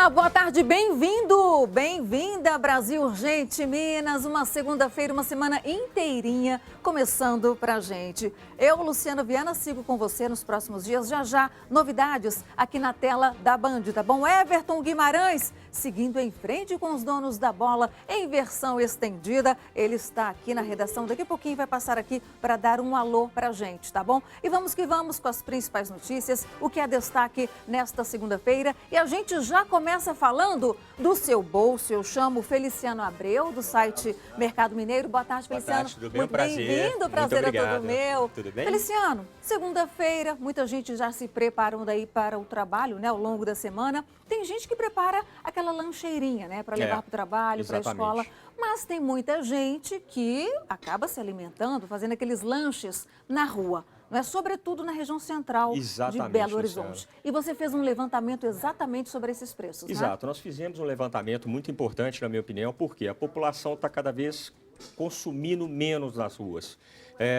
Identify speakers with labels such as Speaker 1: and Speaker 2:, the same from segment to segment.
Speaker 1: Olá, boa tarde, bem-vindo, bem-vinda, Brasil Urgente Minas, uma segunda-feira, uma semana inteirinha começando pra gente. Eu, Luciana Viana, sigo com você nos próximos dias, já, novidades aqui na tela da Band, tá bom? Everton Guimarães, seguindo em frente com os donos da bola em versão estendida, ele está aqui na redação, daqui a pouquinho vai passar aqui para dar um alô pra gente, tá bom? E vamos que vamos com as principais notícias, o que é destaque nesta segunda-feira, e a gente já começa falando do seu bolso. Eu chamo Feliciano Abreu, do site Mercado Mineiro. Boa tarde, Feliciano.
Speaker 2: Boa tarde, tudo bem?
Speaker 1: Muito bem-vindo, prazer é todo meu.
Speaker 2: Tudo bem?
Speaker 1: Feliciano, segunda-feira, muita gente já se preparando aí para o trabalho, né, ao longo da semana. Tem gente que prepara aquela lancheirinha, né, para levar para o trabalho, para a escola. Mas tem muita gente que acaba se alimentando, fazendo aqueles lanches na rua. Não é? Sobretudo na região central de Belo Horizonte. E você fez um levantamento exatamente sobre esses preços,
Speaker 2: Exato.
Speaker 1: né?
Speaker 2: Nós fizemos um levantamento muito importante, na minha opinião, porque a população está cada vez consumindo menos nas ruas.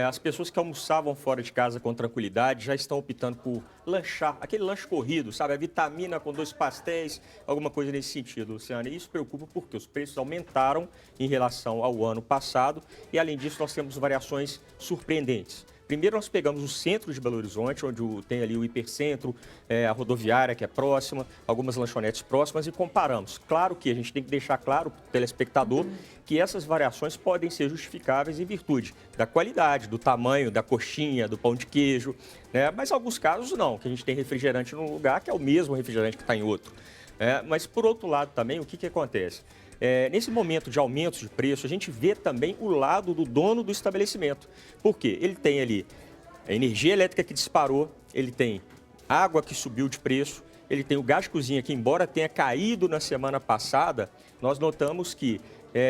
Speaker 2: As pessoas que almoçavam fora de casa com tranquilidade já estão optando por lanchar, aquele lanche corrido, sabe? A vitamina com 2 pastéis, alguma coisa nesse sentido, Luciana. E isso preocupa porque os preços aumentaram em relação ao ano passado e, além disso, nós temos variações surpreendentes. Primeiro, nós pegamos o centro de Belo Horizonte, onde tem ali o hipercentro, a rodoviária que é próxima, algumas lanchonetes próximas e comparamos. Claro que a gente tem que deixar claro para o telespectador que essas variações podem ser justificáveis em virtude da qualidade, do tamanho, da coxinha, do pão de queijo, né? Mas em alguns casos não, que a gente tem refrigerante num lugar que é o mesmo refrigerante que está em outro. Mas, por outro lado também, o que acontece? Nesse momento de aumentos de preço, a gente vê também o lado do dono do estabelecimento. Por quê? Ele tem ali a energia elétrica que disparou, ele tem água que subiu de preço, ele tem o gás de cozinha que, embora tenha caído na semana passada, nós notamos que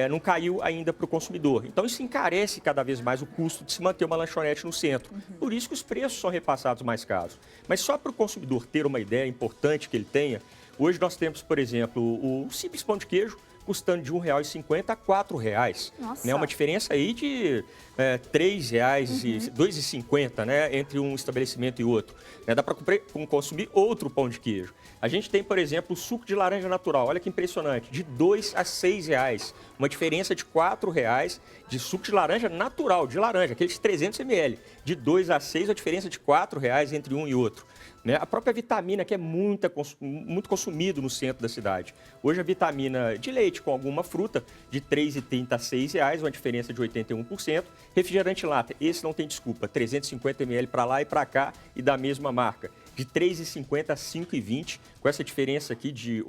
Speaker 2: não caiu ainda para o consumidor. Então, isso encarece cada vez mais o custo de se manter uma lanchonete no centro. Por isso que os preços são repassados mais caros. Mas só para o consumidor ter uma ideia importante que ele tenha, hoje nós temos, por exemplo, o simples pão de queijo, custando de R$ 1,50 a R$ 4,00. Né? Uma diferença aí de R$ 3,00 e R$ 2,50, né? Entre um estabelecimento e outro. Né? Dá para consumir outro pão de queijo. A gente tem, por exemplo, o suco de laranja natural. Olha que impressionante, de R$ 2 a R$ 6,00. Uma diferença de R$ 4,00 de suco de laranja natural, de laranja, aqueles 300 ml. De 2 a 6, a diferença de R$ 4,00 entre um e outro. Né? A própria vitamina, que é muito consumido no centro da cidade. Hoje a vitamina de leite com alguma fruta, de R$ 3,30 a R$ 6,00, uma diferença de 81%. Refrigerante lata, esse não tem desculpa, 350 ml para lá e para cá e da mesma marca. De R$ 3,50 a R$ 5,20, com essa diferença aqui de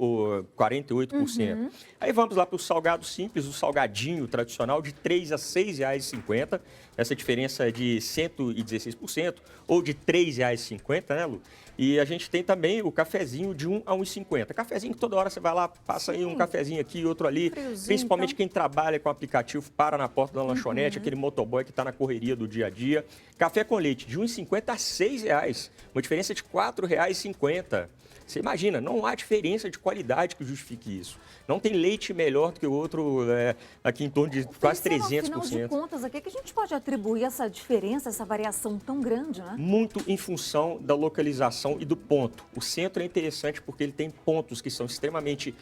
Speaker 2: 48%. Aí vamos lá para o salgado simples, o salgadinho tradicional, de R$ 3 a R$ 6,50. Essa diferença é de 116%, ou de R$ 3,50, né, Lu? E a gente tem também o cafezinho de R$ 1 a R$ 1,50. Cafezinho que toda hora você vai lá, passa aí um cafezinho aqui, outro ali. Friozinho, principalmente então. Quem trabalha com aplicativo, para na porta da lanchonete, aquele motoboy que está na correria do dia a dia. Café com leite de R$ 1,50 a R$ 6,00. Uma diferença de R$ 4,50. Você imagina, não há diferença de qualidade que justifique isso. Não tem leite melhor do que o outro, aqui em torno de quase 300%.
Speaker 1: Afinal de contas, a que a gente pode atribuir essa diferença, essa variação tão grande, né?
Speaker 2: Muito em função da localização e do ponto. O centro é interessante porque ele tem pontos que são extremamente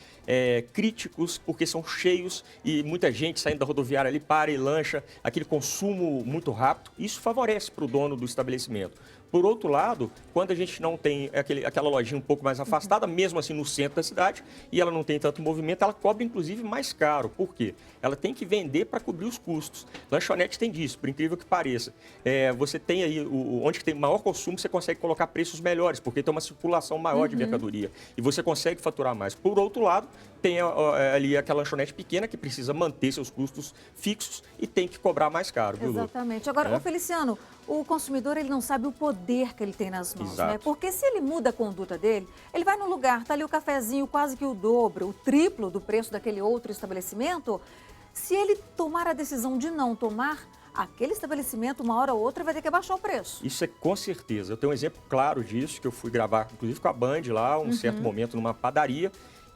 Speaker 2: críticos, porque são cheios e muita gente saindo da rodoviária ali para e lancha, aquele consumo muito rápido. Isso favorece para o dono do estabelecimento. Por outro lado, quando a gente não tem aquela lojinha um pouco mais afastada, mesmo assim no centro da cidade, e ela não tem tanto movimento, ela cobra inclusive mais caro. Por quê? Ela tem que vender para cobrir os custos. Lanchonete tem disso, por incrível que pareça. Você tem aí, onde tem maior consumo, você consegue colocar preços melhores, porque tem uma circulação maior de mercadoria. E você consegue faturar mais. Por outro lado, tem ali aquela lanchonete pequena que precisa manter seus custos fixos e tem que cobrar mais caro. Viu, Lu?
Speaker 1: Exatamente. Agora, ô Feliciano, o consumidor ele não sabe o poder que ele tem nas mãos, né? Porque se ele muda a conduta dele, ele vai num lugar, tá ali o cafezinho quase que o dobro, o triplo do preço daquele outro estabelecimento. Se ele tomar a decisão de não tomar, aquele estabelecimento, uma hora ou outra, vai ter que abaixar o preço.
Speaker 2: Isso é com certeza. Eu tenho um exemplo claro disso, que eu fui gravar, inclusive com a Band lá, um certo momento numa padaria,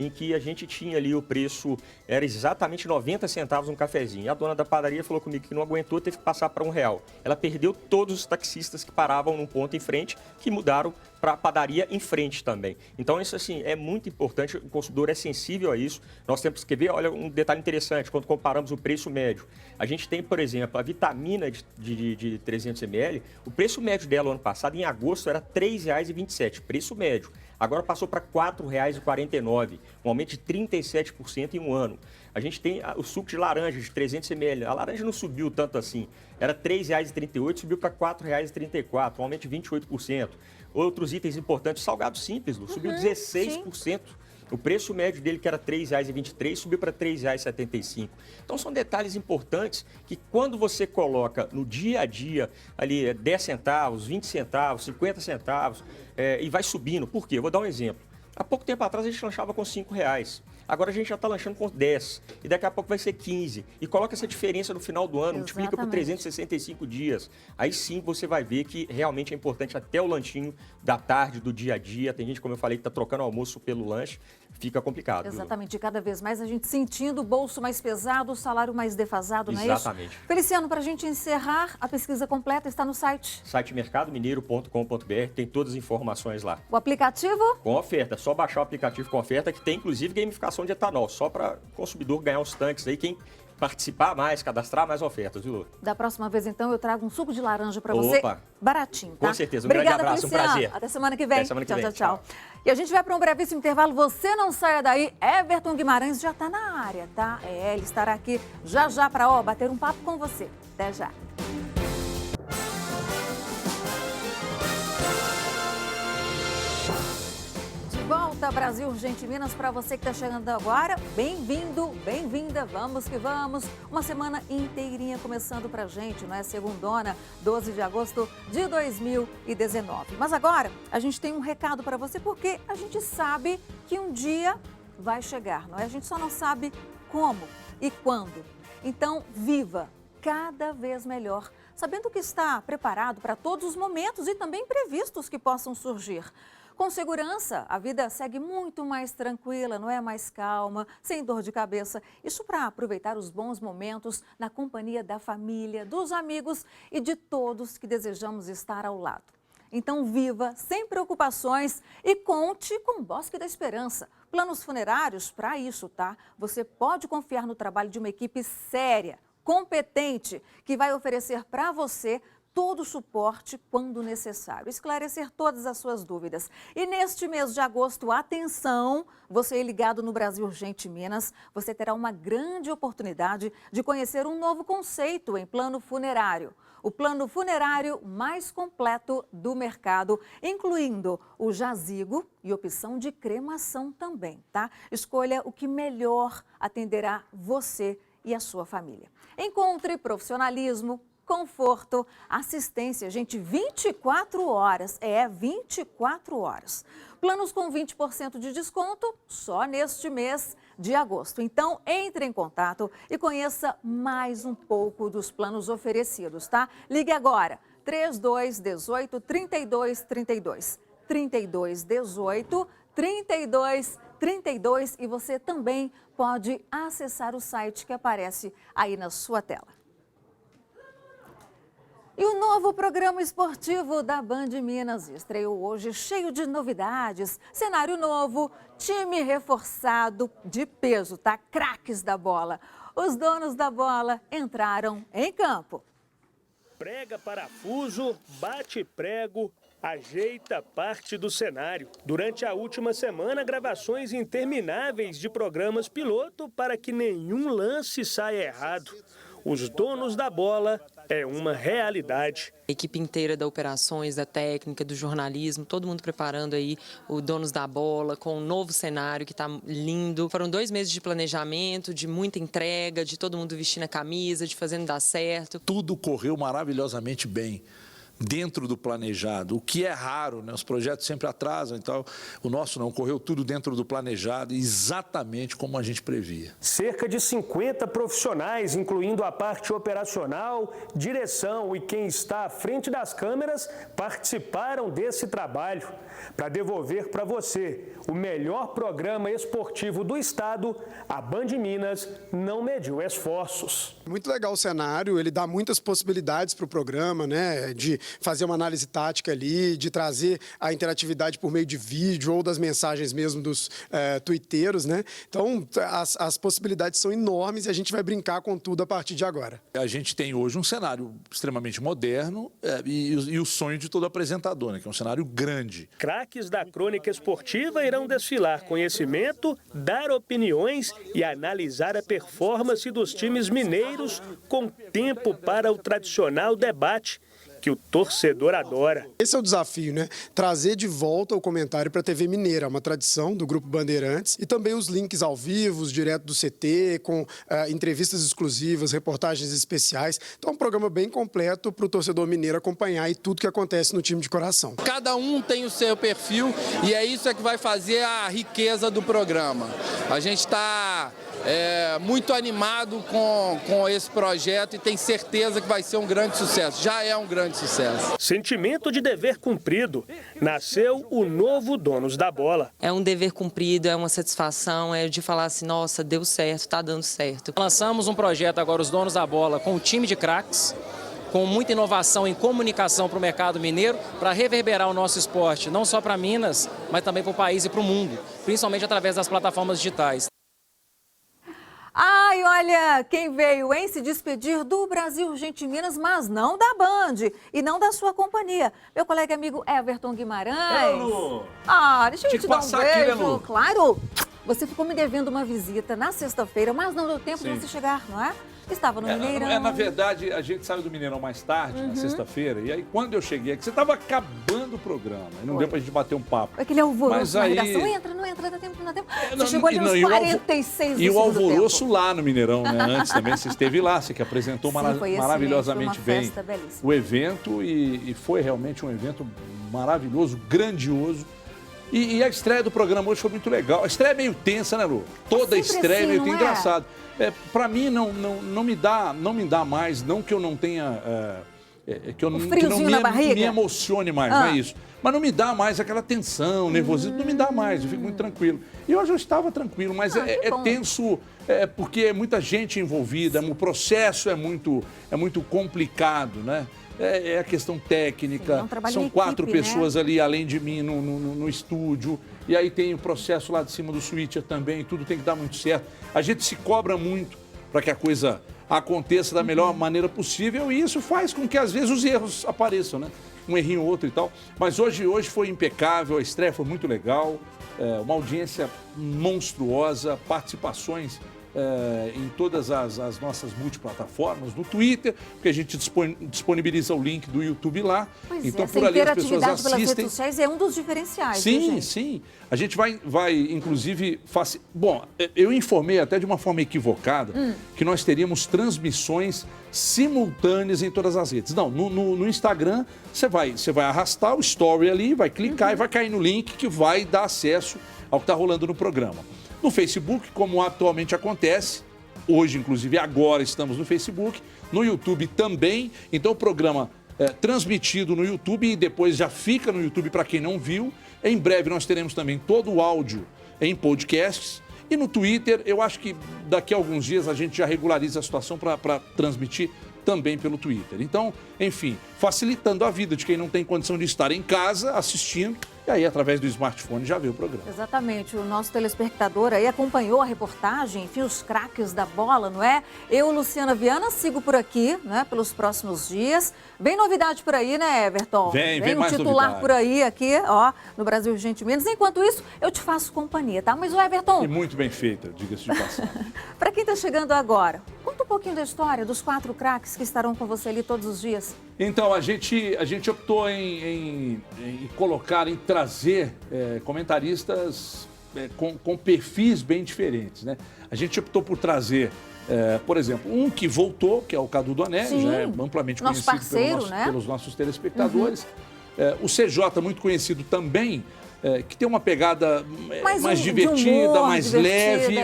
Speaker 2: em que a gente tinha ali o preço, era exatamente 90 centavos um cafezinho. E a dona da padaria falou comigo que não aguentou, teve que passar para R$1. Ela perdeu todos os taxistas que paravam num ponto em frente, que mudaram para a padaria em frente também. Então, isso assim, é muito importante, o consumidor é sensível a isso. Nós temos que ver, olha, um detalhe interessante, quando comparamos o preço médio. A gente tem, por exemplo, a vitamina de 300 ml, o preço médio dela ano passado, em agosto, era R$ 3,27, preço médio. Agora passou para R$ 4,49, um aumento de 37% em um ano. A gente tem o suco de laranja de 300 ml. A laranja não subiu tanto assim. Era R$ 3,38, subiu para R$ 4,34, um aumento de 28%. Outros itens importantes, salgado simples, Lu, subiu 16%. Sim. O preço médio dele, que era R$ 3,23, subiu para R$ 3,75. Então, são detalhes importantes que, quando você coloca no dia a dia, ali 10 centavos, 20 centavos, 50 centavos, e vai subindo. Por quê? Eu vou dar um exemplo. Há pouco tempo atrás, a gente lanchava com R$5. Agora a gente já está lanchando com 10 e daqui a pouco vai ser 15. E coloca essa diferença no final do ano, multiplica por 365 dias. Aí sim você vai ver que realmente é importante até o lanchinho da tarde, do dia a dia. Tem gente, como eu falei, que está trocando o almoço pelo lanche. Fica complicado.
Speaker 1: Exatamente. E cada vez mais a gente sentindo o bolso mais pesado, o salário mais defasado, não é isso?
Speaker 2: Exatamente.
Speaker 1: Feliciano, para a gente encerrar, a pesquisa completa está no site.
Speaker 2: Site mercadomineiro.com.br, tem todas as informações lá.
Speaker 1: O aplicativo?
Speaker 2: Com oferta. Só baixar o aplicativo com oferta, que tem inclusive gamificação de etanol, só para o consumidor ganhar os tanques aí, quem participar mais, cadastrar mais ofertas, viu, Lu?
Speaker 1: Da próxima vez, então, eu trago um suco de laranja para você, baratinho, tá?
Speaker 2: Com certeza, um
Speaker 1: Obrigada,
Speaker 2: grande abraço,
Speaker 1: Feliciano.
Speaker 2: um prazer.
Speaker 1: Até semana que vem.
Speaker 2: Até semana que vem.
Speaker 1: Tchau. E a gente vai para um brevíssimo intervalo, você não saia daí, Everton Guimarães já está na área, tá? Ele estará aqui já para bater um papo com você. Até já. Volta Brasil Urgente Minas, para você que está chegando agora, bem-vindo, bem-vinda, vamos que vamos. Uma semana inteirinha começando para a gente, não é? Segundona, 12 de agosto de 2019. Mas agora a gente tem um recado para você, porque a gente sabe que um dia vai chegar, não é? A gente só não sabe como e quando. Então, viva cada vez melhor, sabendo que está preparado para todos os momentos e também imprevistos que possam surgir. Com segurança, a vida segue muito mais tranquila, não é? Mais calma, sem dor de cabeça. Isso para aproveitar os bons momentos na companhia da família, dos amigos e de todos que desejamos estar ao lado. Então viva sem preocupações e conte com o Bosque da Esperança. Planos funerários para isso, tá? Você pode confiar no trabalho de uma equipe séria, competente, que vai oferecer para você todo o suporte quando necessário, esclarecer todas as suas dúvidas. E neste mês de agosto, atenção, você ligado no Brasil Urgente Minas, você terá uma grande oportunidade de conhecer um novo conceito em plano funerário. O plano funerário mais completo do mercado, incluindo o jazigo e opção de cremação também, tá? Escolha o que melhor atenderá você e a sua família. Encontre profissionalismo, conforto, assistência, gente, 24 horas, 24 horas. Planos com 20% de desconto só neste mês de agosto. Então, entre em contato e conheça mais um pouco dos planos oferecidos, tá? Ligue agora, 3218 3232, 3218 3232 e você também pode acessar o site que aparece aí na sua tela. E o novo programa esportivo da Band Minas estreou hoje cheio de novidades, cenário novo, time reforçado de peso, tá? Craques da bola. Os donos da bola entraram em campo.
Speaker 3: Prega parafuso, bate prego, ajeita parte do cenário. Durante a última semana, gravações intermináveis de programas piloto para que nenhum lance saia errado. Os donos da bola é uma realidade.
Speaker 4: A equipe inteira da operações, da técnica, do jornalismo, todo mundo preparando aí o Donos da Bola com um novo cenário que está lindo. Foram 2 meses de planejamento, de muita entrega, de todo mundo vestindo a camisa, de fazendo dar certo.
Speaker 5: Tudo correu maravilhosamente bem. dentro do planejado, o que é raro, né? Os projetos sempre atrasam, então o nosso não, correu tudo dentro do planejado, exatamente como a gente previa.
Speaker 3: Cerca de 50 profissionais, incluindo a parte operacional, direção e quem está à frente das câmeras, participaram desse trabalho para devolver para você o melhor programa esportivo do estado. A Band Minas não mediu esforços.
Speaker 6: Muito legal o cenário, ele dá muitas possibilidades para o programa, né? De fazer uma análise tática ali, de trazer a interatividade por meio de vídeo ou das mensagens mesmo dos tuiteiros, né? Então, as possibilidades são enormes e a gente vai brincar com tudo a partir de agora.
Speaker 5: A gente tem hoje um cenário extremamente moderno e o sonho de todo apresentador, né? Que é um cenário grande.
Speaker 3: Craques da crônica esportiva irão desfilar conhecimento, dar opiniões e analisar a performance dos times mineiros com tempo para o tradicional debate que o torcedor adora.
Speaker 6: Esse é o desafio, né? Trazer de volta o comentário para a TV Mineira, uma tradição do Grupo Bandeirantes, e também os links ao vivo, direto do CT, com entrevistas exclusivas, reportagens especiais. Então é um programa bem completo para o torcedor mineiro acompanhar e tudo que acontece no time de coração.
Speaker 7: Cada um tem o seu perfil e é isso que vai fazer a riqueza do programa. A gente está muito animado com esse projeto e tem certeza que vai ser um grande sucesso. Já é um grande sucesso.
Speaker 3: Sentimento de dever cumprido. Nasceu o novo Donos da Bola.
Speaker 4: É um dever cumprido, é uma satisfação, é de falar assim, nossa, deu certo, tá dando certo.
Speaker 8: Lançamos um projeto agora, os Donos da Bola, com um time de craques, com muita inovação em comunicação para o mercado mineiro, para reverberar o nosso esporte, não só para Minas, mas também para o país e para o mundo, principalmente através das plataformas digitais.
Speaker 1: Ai, olha, quem veio, hein, se despedir do Brasil Urgente Minas, mas não da Band e não da sua companhia. Meu colega e amigo Everton Guimarães.
Speaker 9: Lu.
Speaker 1: Deixa eu te dar um beijo. Aqui, né, Lu? Claro, você ficou me devendo uma visita na sexta-feira, mas não deu tempo de você chegar, não é? Estava no Mineirão.
Speaker 9: Na verdade, a gente saiu do Mineirão mais tarde, na sexta-feira, e aí quando eu cheguei aqui, você estava acabando o programa, e não deu pra gente bater um papo.
Speaker 1: Aquele alvoroço
Speaker 9: mas
Speaker 1: na
Speaker 9: aí...
Speaker 1: redação, não entra, dá tempo, não dá tempo. Você chegou ali nos 46 do
Speaker 9: E o alvoroço
Speaker 1: tempo.
Speaker 9: lá no Mineirão, né? Antes também, você esteve lá, você que apresentou maravilhosamente bem o evento, e foi realmente um evento maravilhoso, grandioso. E a estreia do programa hoje foi muito legal. A estreia é meio tensa, né, Lu? Toda estreia é meio engraçado. Para mim, não me dá mais, não que eu não tenha... que não me emocione mais, não é isso. Mas não me dá mais aquela tensão, nervosismo, não me dá mais, eu fico muito tranquilo. E hoje eu estava tranquilo, mas é tenso, porque é muita gente envolvida, o processo é muito complicado, né? É a questão técnica, são 4 pessoas ali, além de mim, no estúdio. E aí tem o processo lá de cima do switcher também, tudo tem que dar muito certo. A gente se cobra muito para que a coisa aconteça da melhor maneira possível e isso faz com que, às vezes, os erros apareçam, né? Um errinho ou outro e tal. Mas hoje foi impecável, a estreia foi muito legal, uma audiência monstruosa, participações em todas as nossas multiplataformas, no Twitter, porque a gente disponibiliza o link do YouTube lá.
Speaker 1: Pois
Speaker 9: então,
Speaker 1: essa
Speaker 9: por ali as pessoas
Speaker 1: interatividade pelas
Speaker 9: assistem.
Speaker 1: redes sociais é um dos diferenciais.
Speaker 9: Sim, sim. A gente vai inclusive... Bom, eu informei até de uma forma equivocada que nós teríamos transmissões simultâneas em todas as redes. Não, no Instagram, você vai arrastar o story ali, vai clicar e vai cair no link que vai dar acesso ao que está rolando no programa. No Facebook, como atualmente acontece, hoje, inclusive, agora estamos no Facebook, no YouTube também. Então, o programa é transmitido no YouTube e depois já fica no YouTube para quem não viu. Em breve, nós teremos também todo o áudio em podcasts. E no Twitter, eu acho que daqui a alguns dias a gente já regulariza a situação para transmitir também pelo Twitter. Então, enfim, facilitando a vida de quem não tem condição de estar em casa assistindo. E aí, através do smartphone, já vê o programa.
Speaker 1: Exatamente. O nosso telespectador aí acompanhou a reportagem, enfim, os craques da bola, não é? Eu, Luciana Viana, sigo por aqui, né, pelos próximos dias. Vem novidade por aí, né, Everton?
Speaker 9: Vem mais
Speaker 1: um titular
Speaker 9: novidade.
Speaker 1: por aí, aqui, ó, no Brasil Urgente Minas. Enquanto isso, eu te faço companhia, tá? Mas o Everton...
Speaker 9: E muito bem feita, diga-se de passagem.
Speaker 1: Para quem está chegando agora, conta um pouquinho da história dos 4 craques que estarão com você ali todos os dias.
Speaker 9: Então, a gente optou em colocar, em trazer comentaristas com perfis bem diferentes, né? A gente optou por trazer Por exemplo, um que voltou, que é o Cadu Donelli, já é amplamente
Speaker 1: nosso
Speaker 9: conhecido
Speaker 1: parceiro,
Speaker 9: pelos nossos telespectadores. O CJ, muito conhecido também, que tem uma pegada mais divertida,
Speaker 1: humor,
Speaker 9: mais leve,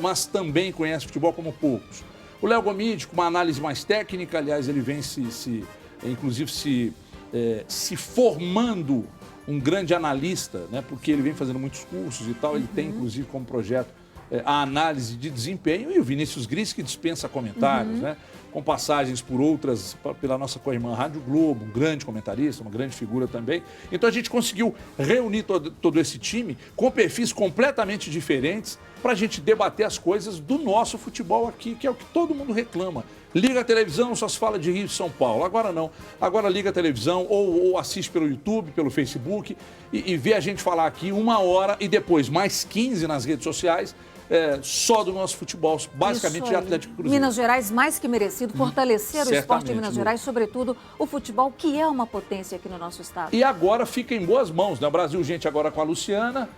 Speaker 9: mas também conhece futebol como poucos. O Léo Gomide, com uma análise mais técnica, aliás, ele vem inclusive se formando um grande analista, né? Porque ele vem fazendo muitos cursos e tal, ele tem inclusive como projeto a análise de desempenho, e o Vinícius Gris, que dispensa comentários, né? Com passagens pela nossa co-irmã Rádio Globo, um grande comentarista, uma grande figura também. Então a gente conseguiu reunir todo esse time com perfis completamente diferentes para a gente debater as coisas do nosso futebol aqui, que é o que todo mundo reclama. Liga a televisão, só se fala de Rio e São Paulo. Agora não. Agora liga a televisão ou assiste pelo YouTube, pelo Facebook e vê a gente falar aqui 1 hora e depois mais 15 nas redes sociais, só do nosso futebol, basicamente de Atlético Cruzeiro.
Speaker 1: Minas Gerais, mais que merecido, fortalecer o esporte em Minas
Speaker 9: Lu.
Speaker 1: Gerais, sobretudo o futebol, que é uma potência aqui no nosso estado.
Speaker 9: E agora fica em boas mãos, né? O Brasil, gente, agora com a Luciana.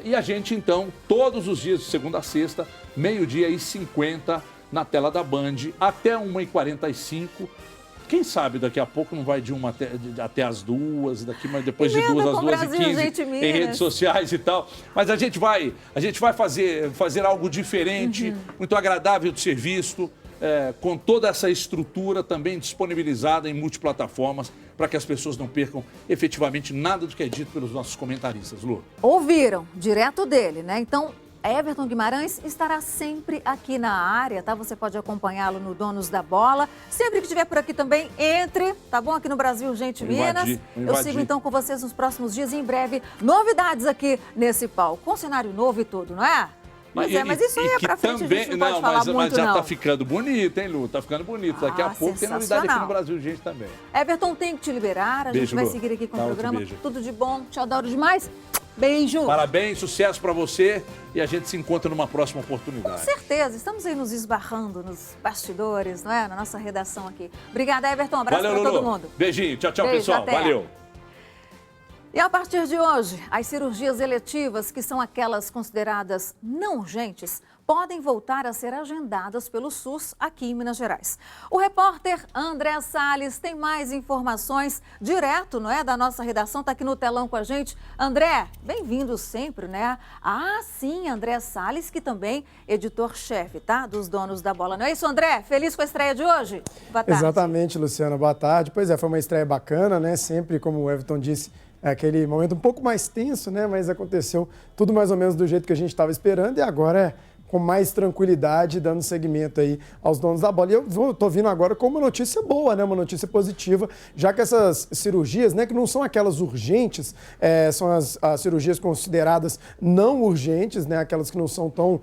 Speaker 9: E a gente, então, todos os dias, de segunda a sexta, 12h50, na tela da Band, até 1h45. Quem sabe daqui a pouco não vai de 1 até as 2, mas depois de 2 às 2h15 em redes sociais e tal. Mas a gente vai fazer algo diferente, muito agradável de ser visto, com toda essa estrutura também disponibilizada em multiplataformas, para que as pessoas não percam efetivamente nada do que é dito pelos nossos comentaristas, Lu.
Speaker 1: Ouviram, direto dele, né? Então, Everton Guimarães estará sempre aqui na área, tá? Você pode acompanhá-lo no Donos da Bola. Sempre que estiver por aqui também, entre, tá bom? Aqui no Brasil, gente, Minas. Eu sigo então com vocês nos próximos dias e em breve novidades aqui nesse palco, com cenário novo e tudo, não é? Mas isso aí é pra frente, também, a gente não pode falar muito,
Speaker 9: mas já
Speaker 1: não.
Speaker 9: Tá ficando bonito, hein, Lu? Tá ficando bonito. Daqui a pouco tem novidade aqui no Brasil, gente, também.
Speaker 1: Everton, tem que te liberar. A gente vai seguir aqui com o programa. Tudo de bom. Te adoro demais. Beijo.
Speaker 9: Parabéns, sucesso pra você e a gente se encontra numa próxima oportunidade.
Speaker 1: Com certeza. Estamos aí nos esbarrando nos bastidores, não é? Na nossa redação aqui. Obrigada, Everton. Um abraço pra todo mundo.
Speaker 9: Beijinho. Tchau,
Speaker 1: Beijo,
Speaker 9: pessoal.
Speaker 1: até.
Speaker 9: Valeu.
Speaker 1: E a partir de hoje, as cirurgias eletivas, que são aquelas consideradas não urgentes, podem voltar a ser agendadas pelo SUS aqui em Minas Gerais. O repórter André Salles tem mais informações direto, não é, da nossa redação, está aqui no telão com a gente. André, bem-vindo sempre, né? Ah, sim, André Salles, que também é editor-chefe, tá? Dos Donos da Bola. Não é isso, André? Feliz com a estreia de hoje? Boa tarde.
Speaker 10: Exatamente, Luciana. Boa tarde. Pois foi uma estreia bacana, né? Sempre, como o Everton disse, aquele momento um pouco mais tenso, né? Mas aconteceu tudo mais ou menos do jeito que a gente estava esperando e agora com mais tranquilidade, dando seguimento aí aos Donos da Bola. E eu tô vindo agora com uma notícia boa, né? Uma notícia positiva, já que essas cirurgias, né, que não são aquelas urgentes, são as cirurgias consideradas não urgentes, né? Aquelas que não são tão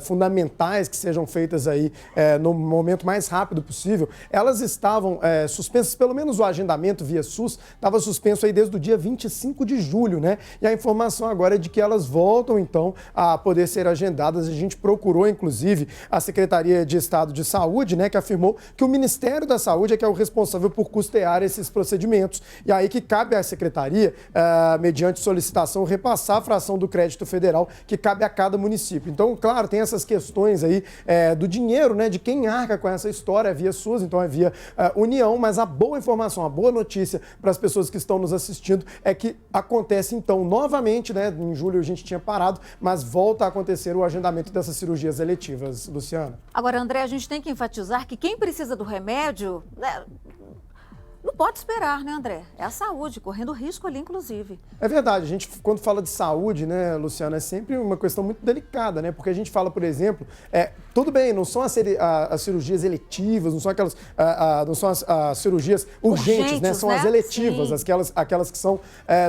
Speaker 10: fundamentais que sejam feitas aí no momento mais rápido possível. Elas estavam suspensas, pelo menos o agendamento via SUS estava suspenso aí desde o dia 25 de julho, né? E a informação agora é de que elas voltam, então, a poder ser agendadas. A gente procurou, inclusive, a Secretaria de Estado de Saúde, né, que afirmou que o Ministério da Saúde é que é o responsável por custear esses procedimentos. E aí que cabe à Secretaria, mediante solicitação, repassar a fração do crédito federal que cabe a cada município. Então, claro, tem essas questões aí do dinheiro, né, de quem arca com essa história, é via SUS, então é via União, mas a boa informação, a boa notícia para as pessoas que estão nos assistindo é que acontece, então, novamente, né, em julho a gente tinha parado, mas volta a acontecer o agendamento dessas cirurgias eletivas, Luciana.
Speaker 1: Agora, André, a gente tem que enfatizar que quem precisa do remédio, né, não pode esperar, né, André? É a saúde, correndo risco ali, inclusive.
Speaker 10: É verdade. A gente, quando fala de saúde, né, Luciana, é sempre uma questão muito delicada, né? Porque a gente fala, por exemplo, tudo bem, não são as cirurgias eletivas, não são aquelas, não são as cirurgias urgentes, né? São as eletivas, aquelas que são,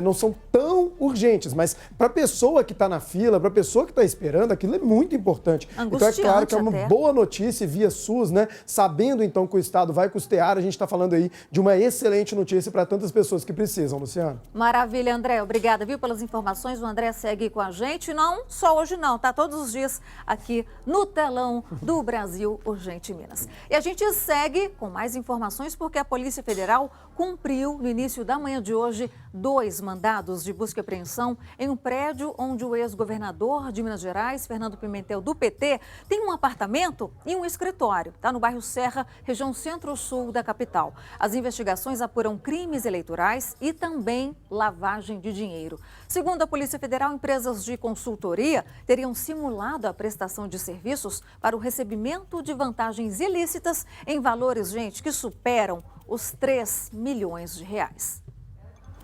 Speaker 10: não são tão urgentes, mas para a pessoa que está na fila, para a pessoa que está esperando, aquilo é muito importante. Então é claro que é uma boa notícia via SUS, né? Sabendo então que o Estado vai custear, a gente está falando aí de uma excelente notícia para tantas pessoas que precisam, Luciano.
Speaker 1: Maravilha, André. Obrigada, viu, pelas informações. O André segue com a gente. Não só hoje não, tá? Todos os dias aqui no telão edição do Brasil Urgente Minas. E a gente segue com mais informações porque a Polícia Federal cumpriu no início da manhã de hoje 2 mandados de busca e apreensão em um prédio onde o ex-governador de Minas Gerais, Fernando Pimentel, do PT, tem um apartamento e um escritório. Está no bairro Serra, região centro-sul da capital. As investigações apuram crimes eleitorais e também lavagem de dinheiro. Segundo a Polícia Federal, empresas de consultoria teriam simulado a prestação de serviços para o recebimento de vantagens ilícitas em valores, gente, que superam os 3 milhões de reais.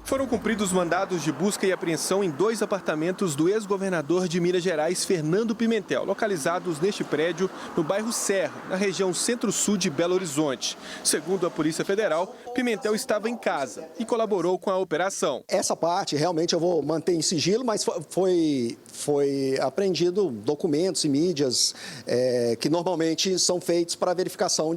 Speaker 11: Foram cumpridos mandados de busca e apreensão em 2 apartamentos do ex-governador de Minas Gerais, Fernando Pimentel, localizados neste prédio no bairro Serra, na região centro-sul de Belo Horizonte. Segundo a Polícia Federal, Pimentel estava em casa e colaborou com a operação.
Speaker 12: Essa parte realmente eu vou manter em sigilo, mas foi apreendido documentos e mídias que normalmente são feitos para verificação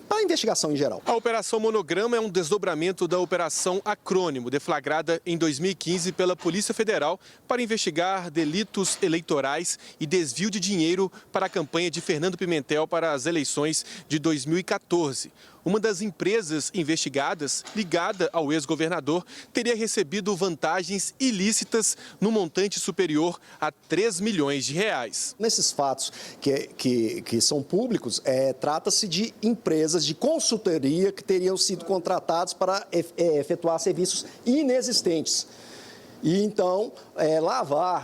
Speaker 12: para investigação em geral.
Speaker 11: A Operação Monograma é um desdobramento da Operação Acrônimo, deflagrada em 2015 pela Polícia Federal para investigar delitos eleitorais e desvio de dinheiro para a campanha de Fernando Pimentel para as eleições de 2014. Uma das empresas investigadas, ligada ao ex-governador, teria recebido vantagens ilícitas no montante superior a 3 milhões de reais.
Speaker 12: Nesses fatos que são públicos, trata-se de empresas de consultoria que teriam sido contratadas para efetuar serviços inexistentes. E então,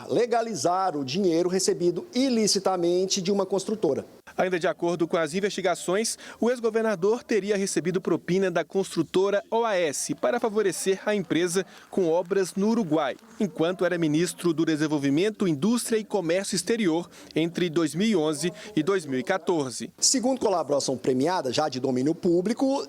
Speaker 12: legalizar o dinheiro recebido ilicitamente de uma construtora.
Speaker 11: Ainda de acordo com as investigações, o ex-governador teria recebido propina da construtora OAS para favorecer a empresa com obras no Uruguai, enquanto era ministro do Desenvolvimento, Indústria e Comércio Exterior entre 2011 e 2014.
Speaker 12: Segundo colaboração premiada, já de domínio público,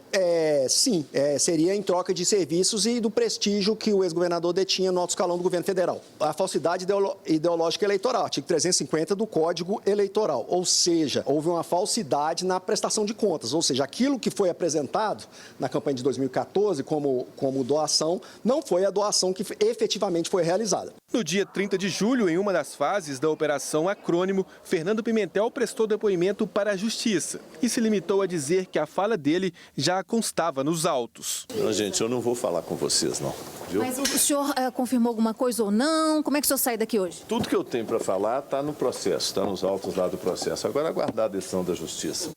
Speaker 12: seria em troca de serviços e do prestígio que o ex-governador detinha no alto escalão do governo federal. A falsidade ideológica eleitoral, artigo 350 do Código Eleitoral, ou seja, houve uma falsidade na prestação de contas, ou seja, aquilo que foi apresentado na campanha de 2014 como doação, não foi a doação que efetivamente foi realizada.
Speaker 11: No dia 30 de julho, em uma das fases da Operação Acrônimo, Fernando Pimentel prestou depoimento para a Justiça e se limitou a dizer que a fala dele já constava nos autos.
Speaker 13: Não, gente, eu não vou falar com vocês, não. Viu?
Speaker 1: Mas o senhor confirmou alguma coisa ou não? Como é que o senhor sai daqui hoje?
Speaker 13: Tudo que eu tenho para falar está no processo, está nos autos lá do processo. Agora aguardar a decisão da Justiça.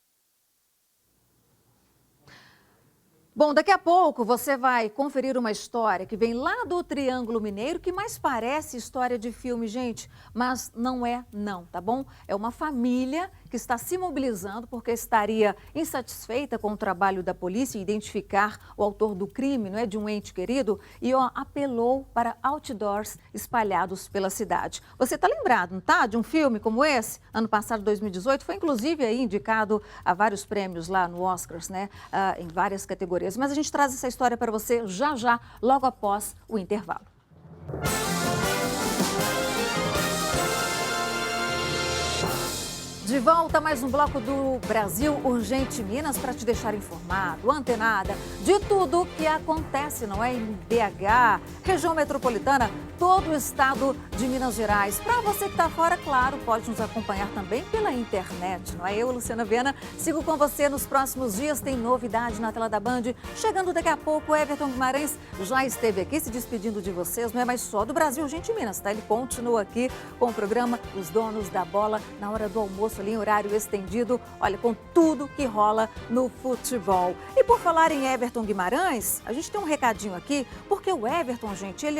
Speaker 1: Bom, daqui a pouco você vai conferir uma história que vem lá do Triângulo Mineiro, que mais parece história de filme, gente, mas não é não, tá bom? É uma família que está se mobilizando porque estaria insatisfeita com o trabalho da polícia em identificar o autor do crime, não é, de um ente querido, e apelou para outdoors espalhados pela cidade. Você está lembrado, não tá, de um filme como esse? Ano passado, 2018, foi inclusive aí indicado a vários prêmios lá no Oscars, né, em várias categorias. Mas a gente traz essa história para você já, logo após o intervalo. De volta a mais um bloco do Brasil Urgente Minas para te deixar informado, antenada de tudo que acontece, não é? Em BH, região metropolitana, todo o estado de Minas Gerais. Para você que está fora, claro, pode nos acompanhar também pela internet, não é? Eu, Luciana Viana, sigo com você nos próximos dias. Tem novidade na tela da Band. Chegando daqui a pouco, o Everton Guimarães já esteve aqui se despedindo de vocês, não é mais só do Brasil Urgente Minas, tá? Ele continua aqui com o programa Os Donos da Bola na hora do almoço, ali em horário estendido, olha, com tudo que rola no futebol. E por falar em Everton Guimarães, a gente tem um recadinho aqui, porque o Everton, gente, ele,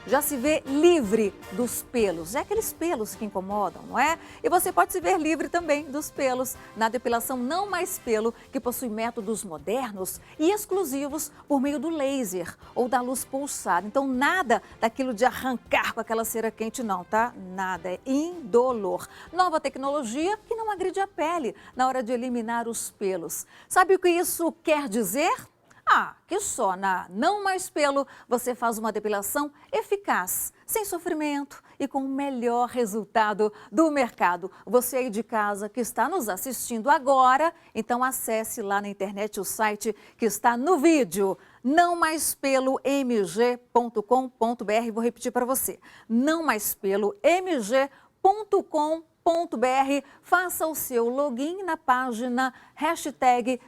Speaker 1: já se vê livre dos pelos. É aqueles pelos que incomodam, não é? E você pode se ver livre também dos pelos na depilação Não Mais Pelo, que possui métodos modernos e exclusivos por meio do laser ou da luz pulsada. Então, nada daquilo de arrancar com aquela cera quente, não, tá? Nada, é indolor. Nova tecnologia que não agride a pele na hora de eliminar os pelos. Sabe o que isso quer dizer? Que só na Não Mais Pelo você faz uma depilação eficaz, sem sofrimento e com o melhor resultado do mercado. Você aí de casa que está nos assistindo agora, então acesse lá na internet o site que está no vídeo, nãomaisPeloMG.com.br. Vou repetir para você, nãomaisPeloMG.com.br. faça o seu login na página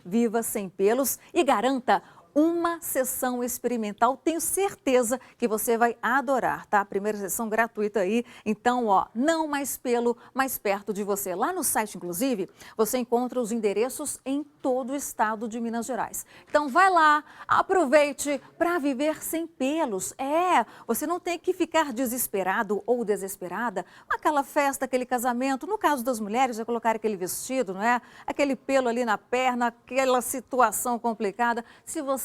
Speaker 1: #VivaSemPelos e garanta uma sessão experimental. Tenho certeza que você vai adorar, tá? Primeira sessão gratuita aí. Então, ó, não mais pelo, mais perto de você. Lá no site, inclusive, você encontra os endereços em todo o estado de Minas Gerais. Então, vai lá, aproveite para viver sem pelos. Você não tem que ficar desesperado ou desesperada. Aquela festa, aquele casamento, no caso das mulheres, é colocar aquele vestido, não é? Aquele pelo ali na perna, aquela situação complicada. Se você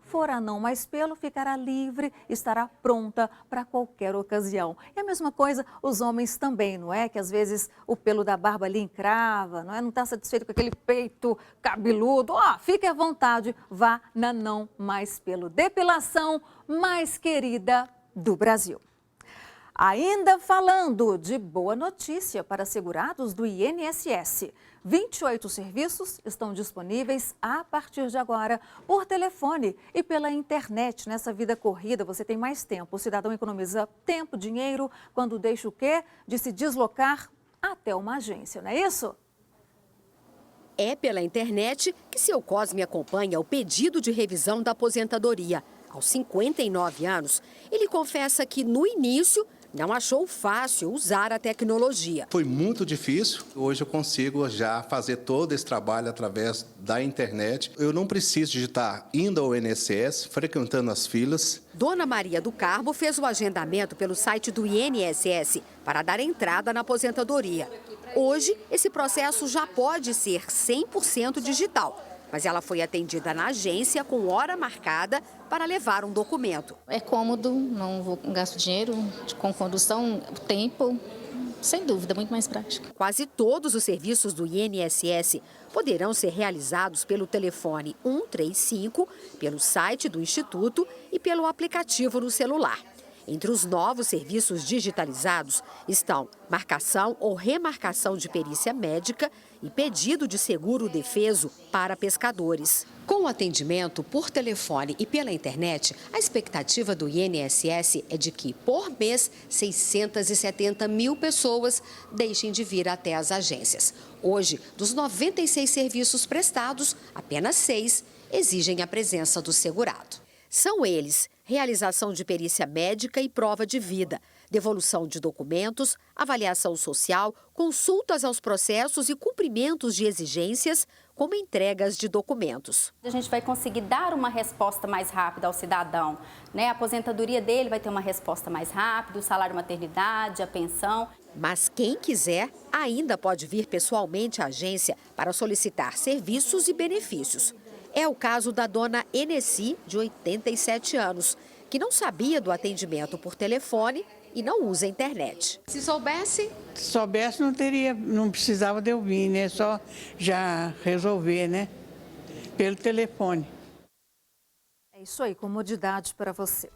Speaker 1: for a não mais pelo, ficará livre, estará pronta para qualquer ocasião. E a mesma coisa os homens também, não é? Que às vezes o pelo da barba ali encrava, não é? Não está satisfeito com aquele peito cabeludo. Fique à vontade, vá na não mais pelo. Depilação mais querida do Brasil. Ainda falando de boa notícia para segurados do INSS. 28 serviços estão disponíveis a partir de agora por telefone e pela internet. Nessa vida corrida, você tem mais tempo. O cidadão economiza tempo, dinheiro, quando deixa o quê? De se deslocar até uma agência, não é isso?
Speaker 14: É pela internet que seu Cosme acompanha o pedido de revisão da aposentadoria. Aos 59 anos, ele confessa que no início não achou fácil usar a tecnologia.
Speaker 15: Foi muito difícil. Hoje eu consigo já fazer todo esse trabalho através da internet. Eu não preciso digitar indo ao INSS, frequentando as filas.
Speaker 14: Dona Maria do Carmo fez o agendamento pelo site do INSS para dar entrada na aposentadoria. Hoje, esse processo já pode ser 100% digital. Mas ela foi atendida na agência com hora marcada para levar um documento.
Speaker 16: É cômodo, não vou gastar dinheiro com condução, tempo, sem dúvida, muito mais prático.
Speaker 14: Quase todos os serviços do INSS poderão ser realizados pelo telefone 135, pelo site do Instituto e pelo aplicativo no celular. Entre os novos serviços digitalizados estão marcação ou remarcação de perícia médica e pedido de seguro defeso para pescadores. Com o atendimento por telefone e pela internet, a expectativa do INSS é de que, por mês, 670 mil pessoas deixem de vir até as agências. Hoje, dos 96 serviços prestados, apenas 6 exigem a presença do segurado. São eles: realização de perícia médica e prova de vida, devolução de documentos, avaliação social, consultas aos processos e cumprimentos de exigências, como entregas de documentos.
Speaker 17: A gente vai conseguir dar uma resposta mais rápida ao cidadão, né? A aposentadoria dele vai ter uma resposta mais rápida, o salário maternidade, a pensão.
Speaker 14: Mas quem quiser ainda pode vir pessoalmente à agência para solicitar serviços e benefícios. É o caso da dona Enessi, de 87 anos, que não sabia do atendimento por telefone e não usa a internet.
Speaker 18: Se soubesse? Se soubesse, não precisava de eu vir, né? Só já resolver, né? Pelo telefone.
Speaker 1: É isso aí, comodidade para você.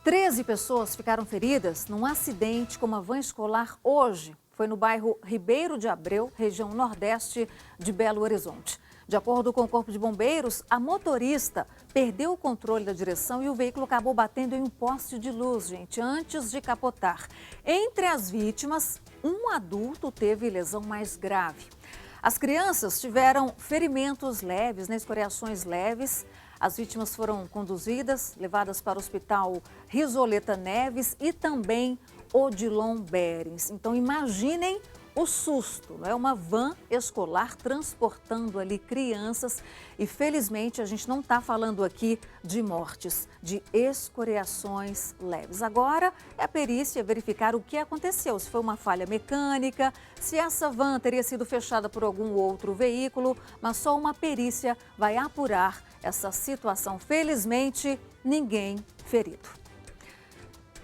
Speaker 1: 13 pessoas ficaram feridas num acidente com uma van escolar hoje. Foi no bairro Ribeiro de Abreu, região nordeste de Belo Horizonte. De acordo com o Corpo de Bombeiros, a motorista perdeu o controle da direção e o veículo acabou batendo em um poste de luz, gente, antes de capotar. Entre as vítimas, um adulto teve lesão mais grave. As crianças tiveram ferimentos leves, escoriações leves. As vítimas foram conduzidas, levadas para o Hospital Risoleta Neves e também Odilon Berens. Então, imaginem o susto, não é? Uma van escolar transportando ali crianças e felizmente a gente não está falando aqui de mortes, de escoriações leves. Agora é a perícia verificar o que aconteceu, se foi uma falha mecânica, se essa van teria sido fechada por algum outro veículo, mas só uma perícia vai apurar essa situação. Felizmente, ninguém ferido.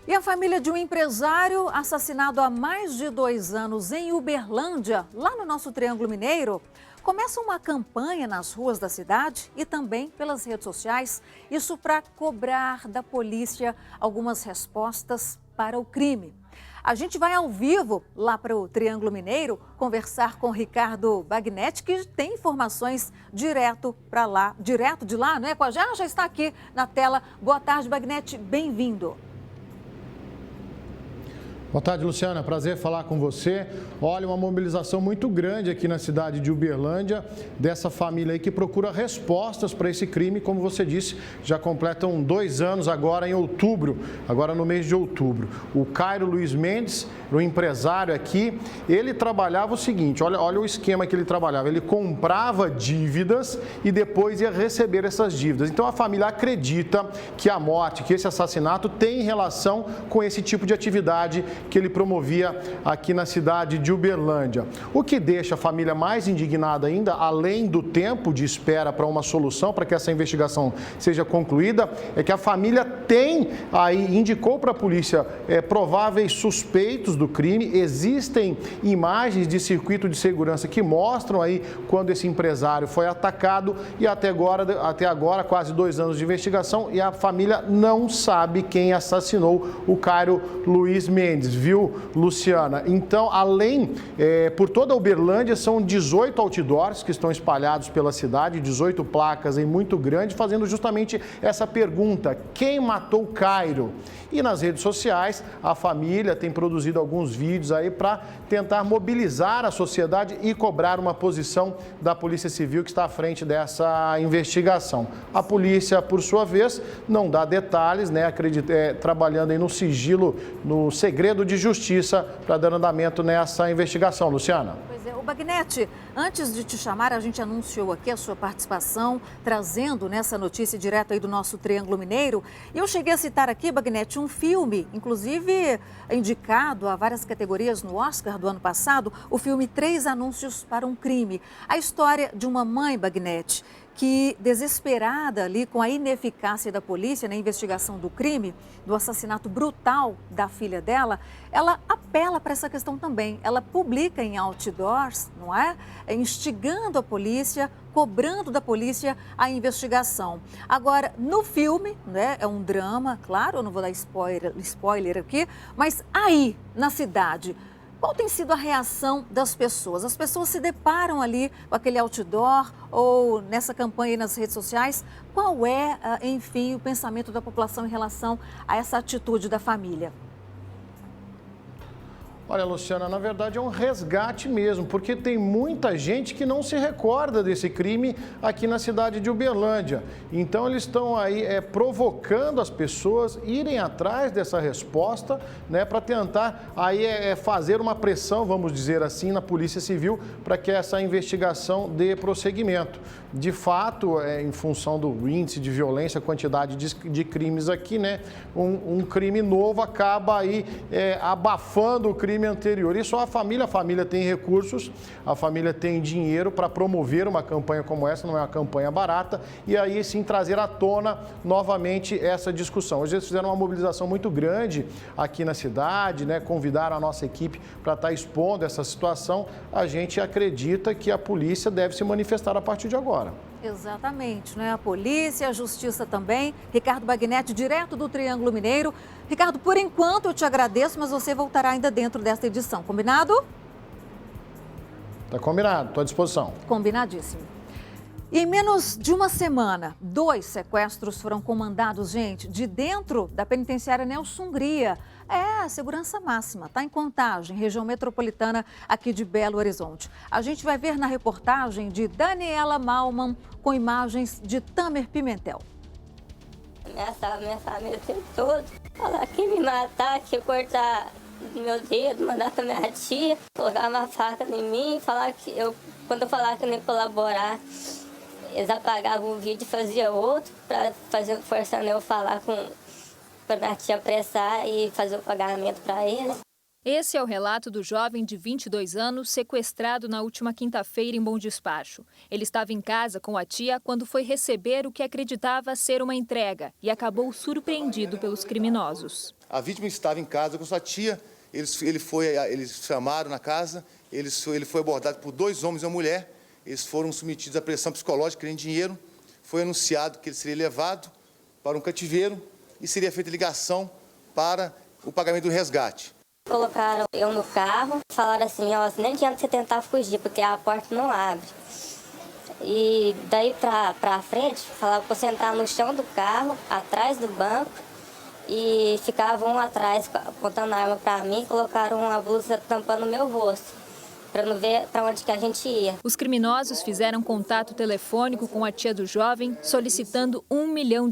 Speaker 1: E a família de um empresário assassinado há mais de 2 anos em Uberlândia, lá no nosso Triângulo Mineiro, começa uma campanha nas ruas da cidade e também pelas redes sociais, isso para cobrar da polícia algumas respostas para o crime. A gente vai ao vivo lá para o Triângulo Mineiro conversar com Ricardo Bagnetti, que tem informações direto de lá, não é? Já está aqui na tela. Boa tarde, Bagnetti, bem-vindo.
Speaker 19: Boa tarde, Luciana. Prazer falar com você. Olha, uma mobilização muito grande aqui na cidade de Uberlândia, dessa família aí que procura respostas para esse crime. Como você disse, já completam 2 anos agora em outubro, agora no mês de outubro. O Cairo Luiz Mendes, o empresário aqui, ele trabalhava o seguinte, olha o esquema que ele trabalhava. Ele comprava dívidas e depois ia receber essas dívidas. Então a família acredita que a morte, que esse assassinato tem relação com esse tipo de atividade que ele promovia aqui na cidade de Uberlândia. O que deixa a família mais indignada ainda, além do tempo de espera para uma solução, para que essa investigação seja concluída, é que a família indicou para a polícia prováveis suspeitos do crime. Existem imagens de circuito de segurança que mostram aí quando esse empresário foi atacado e até agora quase 2 anos de investigação e a família não sabe quem assassinou o Cairo Luiz Mendes, viu, Luciana? Então, por toda a Uberlândia, são 18 outdoors que estão espalhados pela cidade, 18 placas aí muito grandes, fazendo justamente essa pergunta: quem matou o Cairo? E nas redes sociais, a família tem produzido alguns vídeos aí para tentar mobilizar a sociedade e cobrar uma posição da Polícia Civil que está à frente dessa investigação. A polícia, por sua vez, não dá detalhes, né? Trabalhando aí no sigilo, no segredo de justiça para dar andamento nessa investigação. Luciana.
Speaker 1: Pois é, o Bagnete, antes de te chamar, a gente anunciou aqui a sua participação, trazendo nessa notícia direto aí do nosso Triângulo Mineiro. E eu cheguei a citar aqui, Bagnete, um filme, inclusive indicado a várias categorias no Oscar do ano passado, o filme 3 Anúncios para um Crime. A história de uma mãe, Bagnete, que, desesperada ali com a ineficácia da polícia na investigação do crime, do assassinato brutal da filha dela, ela apela para essa questão também. Ela publica em outdoors, não é? Instigando a polícia, cobrando da polícia a investigação. Agora, no filme, né, é um drama, claro, eu não vou dar spoiler aqui, mas aí, na cidade, qual tem sido a reação das pessoas? As pessoas se deparam ali com aquele outdoor ou nessa campanha nas redes sociais. Qual é, enfim, o pensamento da população em relação a essa atitude da família?
Speaker 19: Olha, Luciana, na verdade é um resgate mesmo, porque tem muita gente que não se recorda desse crime aqui na cidade de Uberlândia. Então eles estão aí provocando as pessoas irem atrás dessa resposta, né, para tentar aí fazer uma pressão, vamos dizer assim, na Polícia Civil para que essa investigação dê prosseguimento. De fato, em função do índice de violência, quantidade de crimes aqui, né, um crime novo acaba aí abafando o crime anterior. E só a família tem recursos, a família tem dinheiro para promover uma campanha como essa, não é uma campanha barata, e aí sim trazer à tona novamente essa discussão. Hoje eles fizeram uma mobilização muito grande aqui na cidade, né? Convidaram a nossa equipe para estar expondo essa situação. A gente acredita que a polícia deve se manifestar a partir de agora.
Speaker 1: Exatamente, né? A polícia, a justiça também. Ricardo Bagnete, direto do Triângulo Mineiro. Ricardo, por enquanto eu te agradeço, mas você voltará ainda dentro desta edição. Combinado?
Speaker 19: Tá combinado, estou à disposição.
Speaker 1: Combinadíssimo. E em menos de uma semana, 2 sequestros foram comandados, gente, de dentro da penitenciária Nelson Hungria. A segurança máxima, está em Contagem, região metropolitana aqui de Belo Horizonte. A gente vai ver na reportagem de Daniela Malman com imagens de Tamer Pimentel.
Speaker 20: Minha família tem todo. Falar que me matar, que cortar meu dedo, mandar pra minha tia, colocar uma faca em mim, falar que quando eu falava que eu nem colaborar, eles apagavam o vídeo e faziam outro, forçando eu falar para minha tia apressar e fazer o pagamento para eles.
Speaker 21: Esse é o relato do jovem de 22 anos sequestrado na última quinta-feira em Bom Despacho. Ele estava em casa com a tia quando foi receber o que acreditava ser uma entrega e acabou surpreendido pelos criminosos.
Speaker 22: A vítima estava em casa com sua tia, eles chamaram na casa, ele foi abordado por 2 homens e uma mulher, eles foram submetidos à pressão psicológica, querendo dinheiro, foi anunciado que ele seria levado para um cativeiro e seria feita ligação para o pagamento do resgate.
Speaker 20: Colocaram eu no carro, falaram assim, nem adianta você tentar fugir, porque a porta não abre. E daí pra frente, falaram para eu sentar no chão do carro, atrás do banco, e ficavam atrás apontando a arma para mim, colocaram uma blusa tampando o meu rosto, para não ver para onde que a gente ia.
Speaker 21: Os criminosos fizeram contato telefônico com a tia do jovem, solicitando R$1 milhão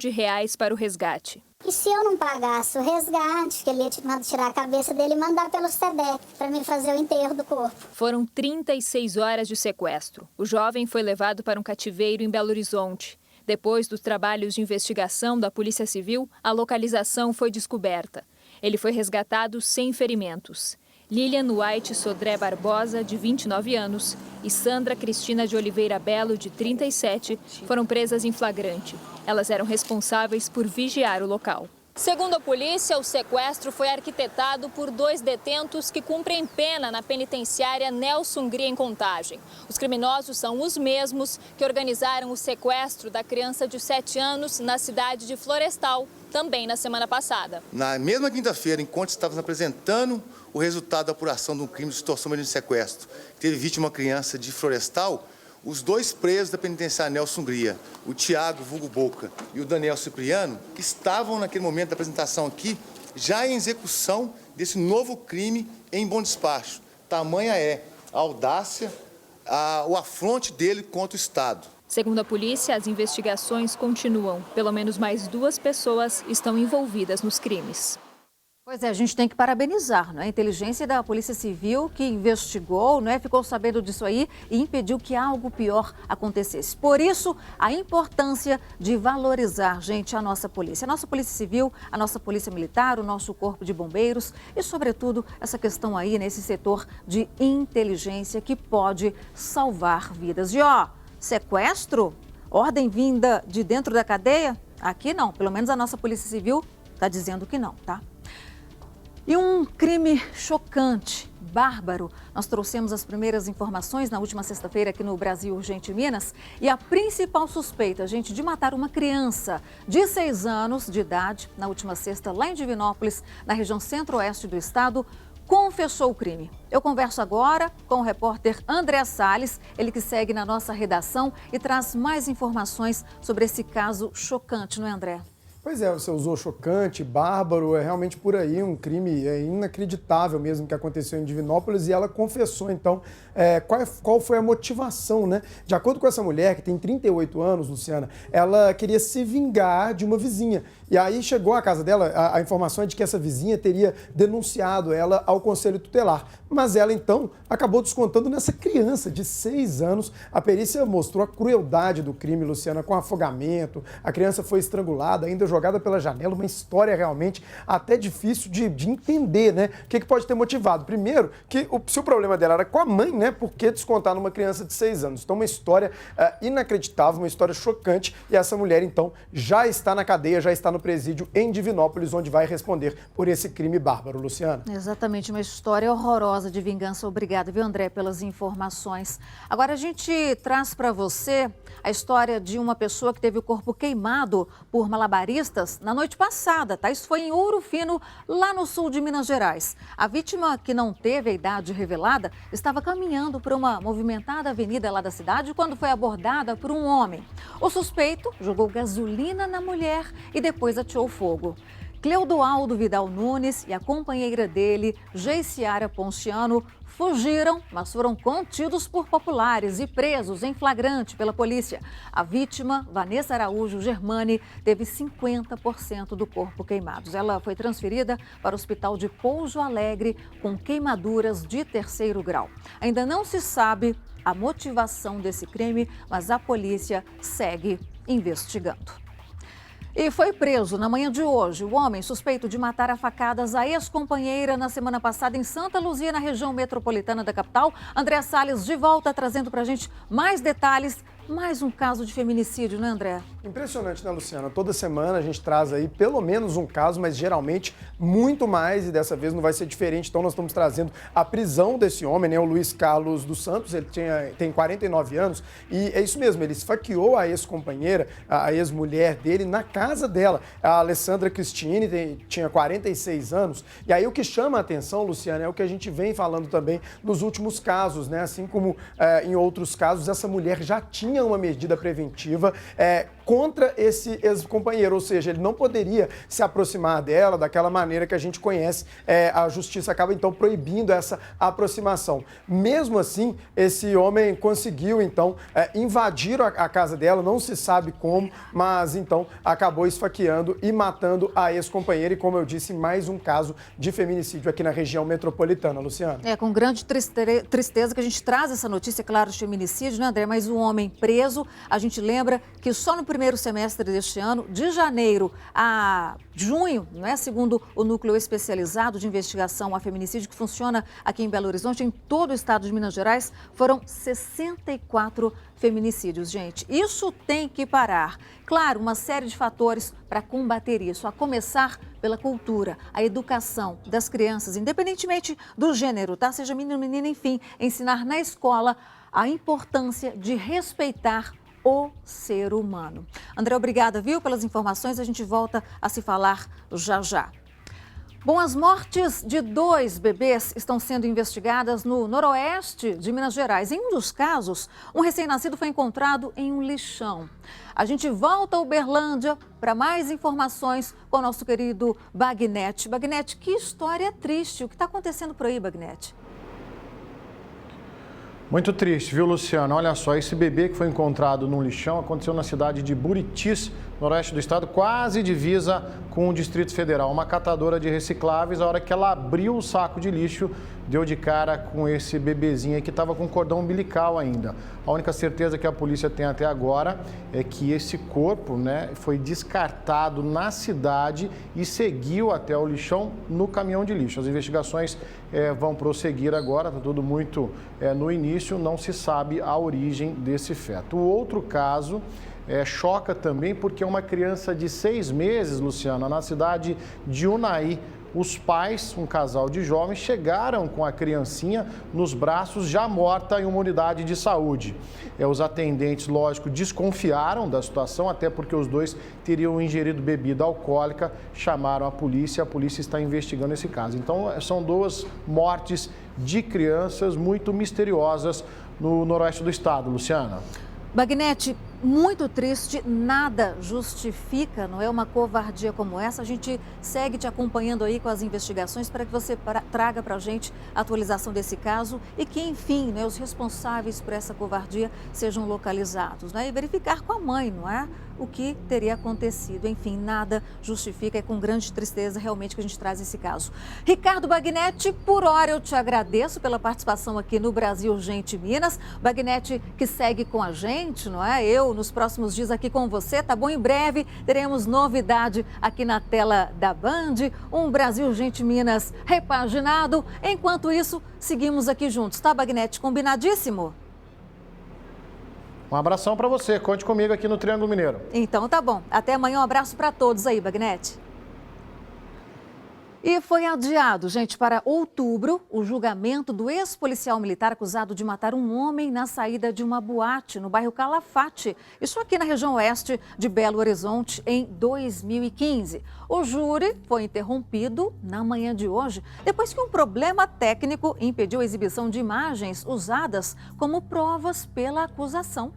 Speaker 21: para o resgate.
Speaker 2: E se eu não pagasse o resgate, que ele ia tirar a cabeça dele e mandar pelo SEDEC para mim fazer o enterro do corpo.
Speaker 21: Foram 36 horas de sequestro. O jovem foi levado para um cativeiro em Belo Horizonte. Depois dos trabalhos de investigação da Polícia Civil, a localização foi descoberta. Ele foi resgatado sem ferimentos. Lilian White Sodré Barbosa, de 29 anos, e Sandra Cristina de Oliveira Belo, de 37, foram presas em flagrante. Elas eram responsáveis por vigiar o local. Segundo a polícia, o sequestro foi arquitetado por 2 detentos que cumprem pena na penitenciária Nelson Hungria, em Contagem. Os criminosos são os mesmos que organizaram o sequestro da criança de 7 anos na cidade de Florestal, também na semana passada.
Speaker 22: Na mesma quinta-feira, enquanto estávamos apresentando o resultado da apuração de um crime de extorsão mediante sequestro, que teve vítima uma criança de Florestal, os 2 presos da penitenciária Nelson Hungria, o Tiago Vulgo Boca e o Daniel Cipriano, estavam naquele momento da apresentação aqui, já em execução desse novo crime em bom despacho. Tamanha é a audácia, o afronte dele contra o Estado.
Speaker 21: Segundo a polícia, as investigações continuam. Pelo menos mais 2 pessoas estão envolvidas nos crimes.
Speaker 1: Pois é, a gente tem que parabenizar, não é? A inteligência da Polícia Civil que investigou, não é? Ficou sabendo disso aí e impediu que algo pior acontecesse. Por isso, a importância de valorizar, gente, a nossa polícia Civil, a nossa Polícia Militar, o nosso Corpo de Bombeiros e, sobretudo, essa questão aí nesse setor de inteligência que pode salvar vidas. E sequestro, ordem vinda de dentro da cadeia? Aqui não, pelo menos a nossa Polícia Civil está dizendo que não, tá? E um crime chocante, bárbaro. Nós trouxemos as primeiras informações na última sexta-feira aqui no Brasil Urgente Minas. E a principal suspeita, gente, de matar uma criança de 6 anos de idade, na última sexta, lá em Divinópolis, na região centro-oeste do estado, confessou o crime. Eu converso agora com o repórter André Salles, ele que segue na nossa redação e traz mais informações sobre esse caso chocante, não é, André?
Speaker 10: Pois é, você usou chocante, bárbaro, é realmente por aí um crime inacreditável mesmo que aconteceu em Divinópolis e ela confessou, então, qual foi a motivação, né? De acordo com essa mulher, que tem 38 anos, Luciana, ela queria se vingar de uma vizinha. E aí chegou à casa dela, a informação é de que essa vizinha teria denunciado ela ao Conselho Tutelar. Mas ela, então, acabou descontando nessa criança de 6 anos. A perícia mostrou a crueldade do crime, Luciana, com afogamento. A criança foi estrangulada, ainda jogada pela janela. Uma história realmente até difícil de entender, né? O que pode ter motivado? Primeiro, que se o problema dela era com a mãe, né? Por que descontar numa criança de 6 anos? Então, uma história inacreditável, uma história chocante. E essa mulher, então, já está na cadeia, já está no presídio em Divinópolis, onde vai responder por esse crime bárbaro, Luciana.
Speaker 1: Exatamente, uma história horrorosa de vingança. Obrigada, viu, André, pelas informações. Agora a gente traz para você a história de uma pessoa que teve o corpo queimado por malabaristas na noite passada, tá? Isso foi em Ouro Fino, lá no sul de Minas Gerais. A vítima, que não teve a idade revelada, estava caminhando por uma movimentada avenida lá da cidade quando foi abordada por um homem. O suspeito jogou gasolina na mulher e depois ateou fogo. Cleodoaldo Vidal Nunes e a companheira dele, Geiciara Ponciano, fugiram, mas foram contidos por populares e presos em flagrante pela polícia. A vítima, Vanessa Araújo Germani, teve 50% do corpo queimados. Ela foi transferida para o hospital de Pouso Alegre com queimaduras de 3º grau. Ainda não se sabe a motivação desse crime, mas a polícia segue investigando. E foi preso na manhã de hoje o homem suspeito de matar a facadas a ex-companheira na semana passada em Santa Luzia, na região metropolitana da capital. André Salles de volta trazendo para a gente mais detalhes. Mais um caso de feminicídio, né, André?
Speaker 10: Impressionante, né, Luciana? Toda semana a gente traz aí pelo menos um caso, mas geralmente muito mais, e dessa vez não vai ser diferente. Então nós estamos trazendo a prisão desse homem, né, o Luiz Carlos dos Santos. Ele tem 49 anos e é isso mesmo, ele esfaqueou a ex-companheira, a ex-mulher dele, na casa dela. A Alessandra Cristine tinha 46 anos. E aí o que chama a atenção, Luciana, é o que a gente vem falando também nos últimos casos, né? Assim como em outros casos, essa mulher já tinha uma medida preventiva contra esse ex-companheiro, ou seja, ele não poderia se aproximar dela daquela maneira que a gente conhece. A justiça acaba então proibindo essa aproximação. Mesmo assim, esse homem conseguiu então invadir a casa dela, não se sabe como, mas então acabou esfaqueando e matando a ex-companheira e, como eu disse, mais um caso de feminicídio aqui na região metropolitana. Luciana.
Speaker 1: Com grande tristeza que a gente traz essa notícia, claro, de feminicídio, né, André? Mas um homem preso, a gente lembra que só no primeiro semestre deste ano, de janeiro a junho, né, segundo o Núcleo Especializado de Investigação a Feminicídio, que funciona aqui em Belo Horizonte, em todo o estado de Minas Gerais, foram 64 feminicídios, gente. Isso tem que parar. Claro, uma série de fatores para combater isso, a começar pela cultura, a educação das crianças, independentemente do gênero, tá? Seja menino, menina, enfim, ensinar na escola a importância de respeitar o ser humano. André, obrigada, viu, pelas informações. A gente volta a se falar já já. Bom, as mortes de 2 bebês estão sendo investigadas no noroeste de Minas Gerais. Em um dos casos, um recém-nascido foi encontrado em um lixão. A gente volta a Uberlândia para mais informações com o nosso querido Bagnete. Bagnete, que história triste. O que está acontecendo por aí, Bagnete?
Speaker 19: Muito triste, viu, Luciano? Olha só, esse bebê que foi encontrado num lixão aconteceu na cidade de Buritis, noroeste do estado, quase divisa com o Distrito Federal. Uma catadora de recicláveis, a hora que ela abriu o saco de lixo, deu de cara com esse bebezinho aí que estava com cordão umbilical ainda. A única certeza que a polícia tem até agora é que esse corpo, né, foi descartado na cidade e seguiu até o lixão no caminhão de lixo. As investigações vão prosseguir agora, está tudo muito no início, não se sabe a origem desse feto. O outro caso choca também porque é uma criança de 6 meses, Luciana, na cidade de Unai. Os pais, um casal de jovens, chegaram com a criancinha nos braços já morta em uma unidade de saúde. Os atendentes, lógico, desconfiaram da situação, até porque os dois teriam ingerido bebida alcoólica, chamaram a polícia está investigando esse caso. Então, são 2 mortes de crianças muito misteriosas no noroeste do estado, Luciana.
Speaker 1: Bagnete, muito triste, nada justifica, não é, uma covardia como essa. A gente segue te acompanhando aí com as investigações para que você traga para a gente a atualização desse caso e que, enfim, né, os responsáveis por essa covardia sejam localizados, né, e verificar com a mãe, não é, o que teria acontecido. Enfim, nada justifica, é com grande tristeza realmente que a gente traz esse caso. Ricardo Bagnete, por hora eu te agradeço pela participação aqui no Brasil Urgente Minas. Bagnete que segue com a gente, não é? Eu nos próximos dias aqui com você, tá bom? Em breve teremos novidade aqui na tela da Band, um Brasil Urgente Minas repaginado. Enquanto isso, seguimos aqui juntos, tá, Bagnete? Combinadíssimo?
Speaker 19: Um abração para você, conte comigo aqui no Triângulo Mineiro.
Speaker 1: Então tá bom, até amanhã, um abraço para todos aí, Bagnete. E foi adiado, gente, para outubro, o julgamento do ex-policial militar acusado de matar um homem na saída de uma boate no bairro Calafate. Isso aqui na região oeste de Belo Horizonte, em 2015. O júri foi interrompido na manhã de hoje, depois que um problema técnico impediu a exibição de imagens usadas como provas pela acusação.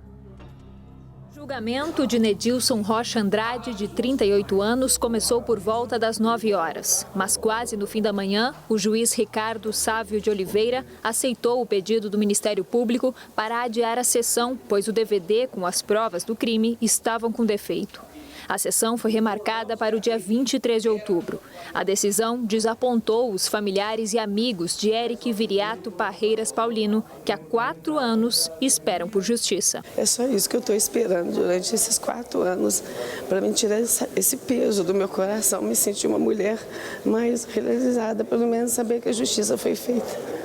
Speaker 21: O julgamento de Nedilson Rocha Andrade, de 38 anos, começou por volta das 9 horas. Mas quase no fim da manhã, o juiz Ricardo Sávio de Oliveira aceitou o pedido do Ministério Público para adiar a sessão, pois o DVD com as provas do crime estavam com defeito. A sessão foi remarcada para o dia 23 de outubro. A decisão desapontou os familiares e amigos de Eric Viriato Parreiras Paulino, que há 4 anos esperam por justiça.
Speaker 5: É só isso que eu estou esperando durante esses 4 anos, para me tirar esse peso do meu coração, me sentir uma mulher mais realizada, pelo menos saber que a justiça foi feita.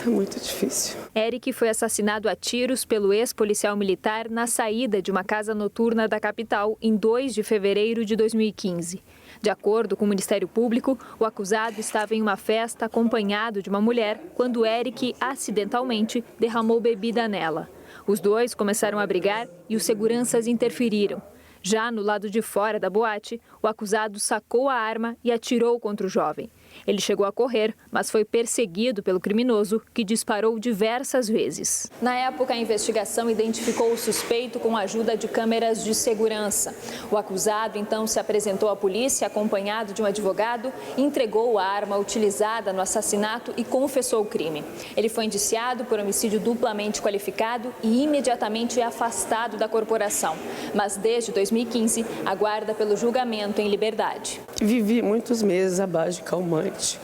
Speaker 5: Tá muito difícil.
Speaker 21: Eric foi assassinado a tiros pelo ex-policial militar na saída de uma casa noturna da capital em 2 de fevereiro de 2015. De acordo com o Ministério Público, o acusado estava em uma festa acompanhado de uma mulher quando Eric acidentalmente derramou bebida nela. Os dois começaram a brigar e os seguranças interferiram. Já no lado de fora da boate, o acusado sacou a arma e atirou contra o jovem. Ele chegou a correr, mas foi perseguido pelo criminoso, que disparou diversas vezes. Na época, a investigação identificou o suspeito com a ajuda de câmeras de segurança. O acusado, então, se apresentou à polícia acompanhado de um advogado, entregou a arma utilizada no assassinato e confessou o crime. Ele foi indiciado por homicídio duplamente qualificado e imediatamente afastado da corporação. Mas desde 2015, aguarda pelo julgamento em liberdade.
Speaker 5: Vivi muitos meses à base de calmante.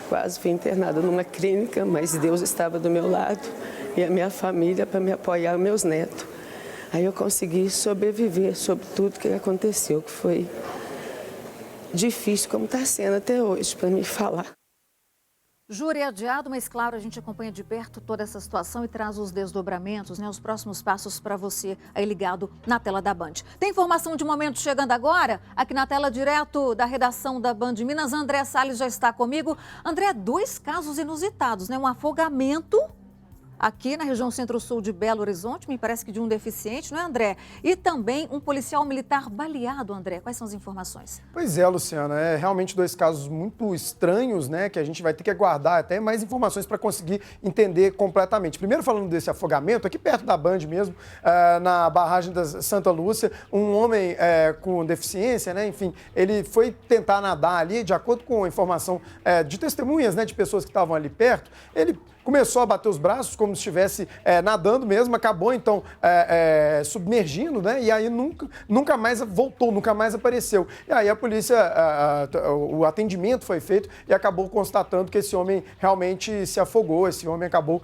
Speaker 5: Quase fui internada numa clínica, mas Deus estava do meu lado e a minha família para me apoiar, meus netos. Aí eu consegui sobreviver sobre tudo que aconteceu, que foi difícil, como está sendo até hoje, para me falar.
Speaker 1: Júri adiado, mas claro, a gente acompanha de perto toda essa situação e traz os desdobramentos, os próximos passos para você aí ligado na tela da Band. Tem informação de momento chegando agora? Aqui na tela direto da redação da Band Minas, André Salles já está comigo. André, 2 casos inusitados, né? Um afogamento aqui na região centro-sul de Belo Horizonte, me parece que de um deficiente, não é, André? E também um policial militar baleado, André. Quais são as informações?
Speaker 10: Pois é, Luciana, é realmente 2 casos muito estranhos, né, que a gente vai ter que aguardar até mais informações para conseguir entender completamente. Primeiro, falando desse afogamento, aqui perto da Band mesmo, na barragem da Santa Lúcia, um homem com deficiência, né, enfim, ele foi tentar nadar ali, de acordo com a informação de testemunhas, né, de pessoas que estavam ali perto, ele começou a bater os braços como se estivesse nadando mesmo, acabou então submergindo, né? E aí nunca mais voltou, nunca mais apareceu. E aí a polícia, o atendimento foi feito e acabou constatando que esse homem realmente se afogou, esse homem acabou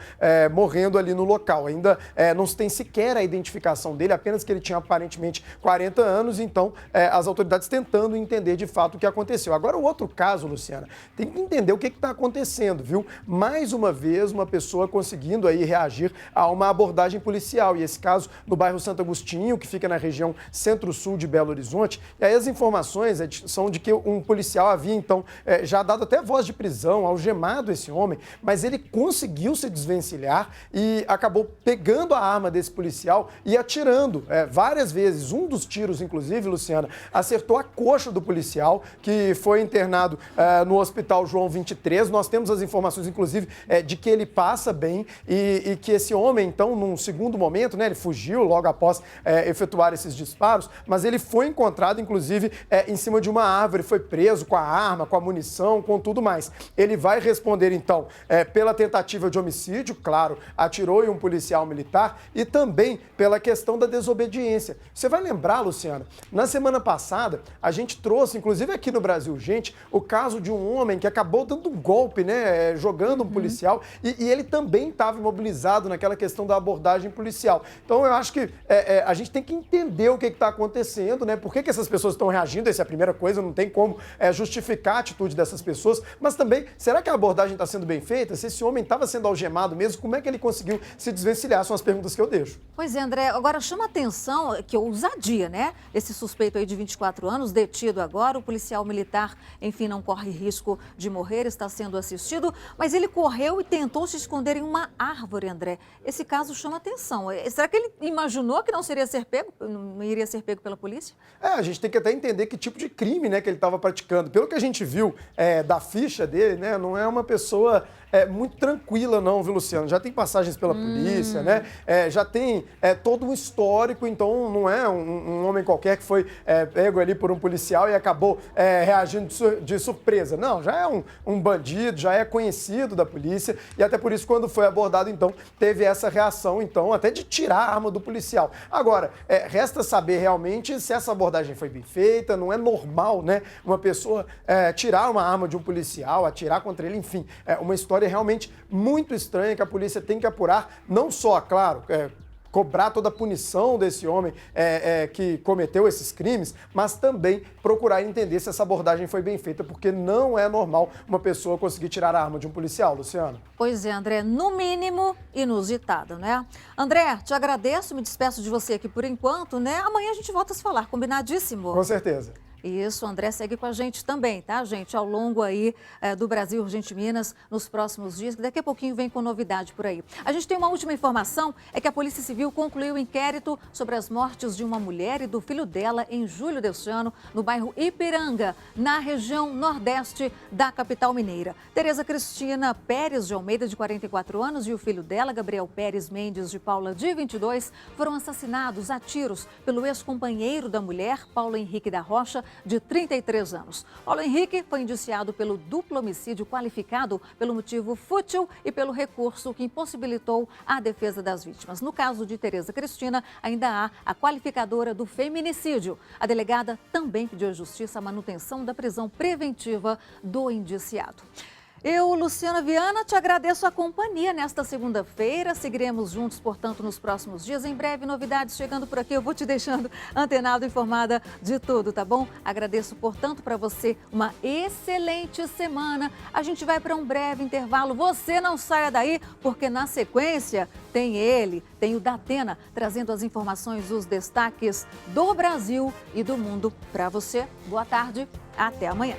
Speaker 10: morrendo ali no local. Ainda não se tem sequer a identificação dele, apenas que ele tinha aparentemente 40 anos, então as autoridades tentando entender de fato o que aconteceu. Agora o outro caso, Luciana, tem que entender o que está acontecendo, viu? Mais uma vez, uma pessoa conseguindo aí reagir a uma abordagem policial. E esse caso no bairro Santo Agostinho, que fica na região centro-sul de Belo Horizonte. E aí as informações são de que um policial havia, então, já dado até voz de prisão, algemado esse homem, mas ele conseguiu se desvencilhar e acabou pegando a arma desse policial e atirando várias vezes. Um dos tiros, inclusive, Luciana, acertou a coxa do policial, que foi internado no Hospital João 23. Nós temos as informações, inclusive, de que ele passa bem e que esse homem, então, num segundo momento, né, ele fugiu logo após efetuar esses disparos, mas ele foi encontrado, inclusive, em cima de uma árvore, foi preso com a arma, com a munição, com tudo mais. Ele vai responder, então, pela tentativa de homicídio, claro, atirou em um policial militar, e também pela questão da desobediência. Você vai lembrar, Luciana, na semana passada, a gente trouxe, inclusive aqui no Brasil, gente, o caso de um homem que acabou dando um golpe, né, jogando um policial, e ele também estava imobilizado naquela questão da abordagem policial. Então, eu acho que a gente tem que entender o que está acontecendo, né? Por que essas pessoas estão reagindo? Essa é a primeira coisa, não tem como justificar a atitude dessas pessoas. Mas também, será que a abordagem está sendo bem feita? Se esse homem estava sendo algemado mesmo, como é que ele conseguiu se desvencilhar? São as perguntas que eu deixo.
Speaker 1: Pois é, André. Agora, chama atenção que ousadia, né? Esse suspeito aí de 24 anos, detido agora, o policial militar, enfim, não corre risco de morrer, está sendo assistido, mas ele correu e tentou se esconder em uma árvore, André. Esse caso chama atenção. Será que ele imaginou que não iria ser pego pela polícia?
Speaker 10: A gente tem que até entender que tipo de crime, né, que ele estava praticando. Pelo que a gente viu da ficha dele, né, não é uma pessoa muito tranquila não, viu, Luciano? Já tem passagens pela polícia, né? Já tem todo um histórico, então não é um homem qualquer que foi pego ali por um policial e acabou reagindo de surpresa. Não, já é um bandido, já é conhecido da polícia e até por isso, quando foi abordado, então, teve essa reação, então, até de tirar a arma do policial. Agora, resta saber realmente se essa abordagem foi bem feita, não é normal, né, uma pessoa tirar uma arma de um policial, atirar contra ele, enfim, uma história realmente muito estranha que a polícia tem que apurar, não só, claro, cobrar toda a punição desse homem que cometeu esses crimes, mas também procurar entender se essa abordagem foi bem feita, porque não é normal uma pessoa conseguir tirar a arma de um policial, Luciano.
Speaker 1: Pois é, André, no mínimo inusitada, né? André, te agradeço, me despeço de você aqui por enquanto, né? Amanhã a gente volta a se falar, combinadíssimo?
Speaker 10: Com certeza.
Speaker 1: Isso, o André segue com a gente também, tá, gente? Ao longo aí do Brasil Urgente Minas, nos próximos dias, que daqui a pouquinho vem com novidade por aí. A gente tem uma última informação, é que a Polícia Civil concluiu o inquérito sobre as mortes de uma mulher e do filho dela em julho deste ano, no bairro Ipiranga, na região nordeste da capital mineira. Tereza Cristina Pérez de Almeida, de 44 anos, e o filho dela, Gabriel Pérez Mendes de Paula, de 22, foram assassinados a tiros pelo ex-companheiro da mulher, Paulo Henrique da Rocha, de 33 anos. Paulo Henrique foi indiciado pelo duplo homicídio qualificado pelo motivo fútil e pelo recurso que impossibilitou a defesa das vítimas. No caso de Tereza Cristina, ainda há a qualificadora do feminicídio. A delegada também pediu à Justiça a manutenção da prisão preventiva do indiciado. Eu, Luciana Viana, te agradeço a companhia nesta segunda-feira. Seguiremos juntos, portanto, nos próximos dias. Em breve, novidades chegando por aqui. Eu vou te deixando antenado, informada de tudo, tá bom? Agradeço, portanto, para você uma excelente semana. A gente vai para um breve intervalo. Você não saia daí, porque na sequência tem ele, tem o Datena, trazendo as informações, os destaques do Brasil e do mundo para você. Boa tarde, até amanhã.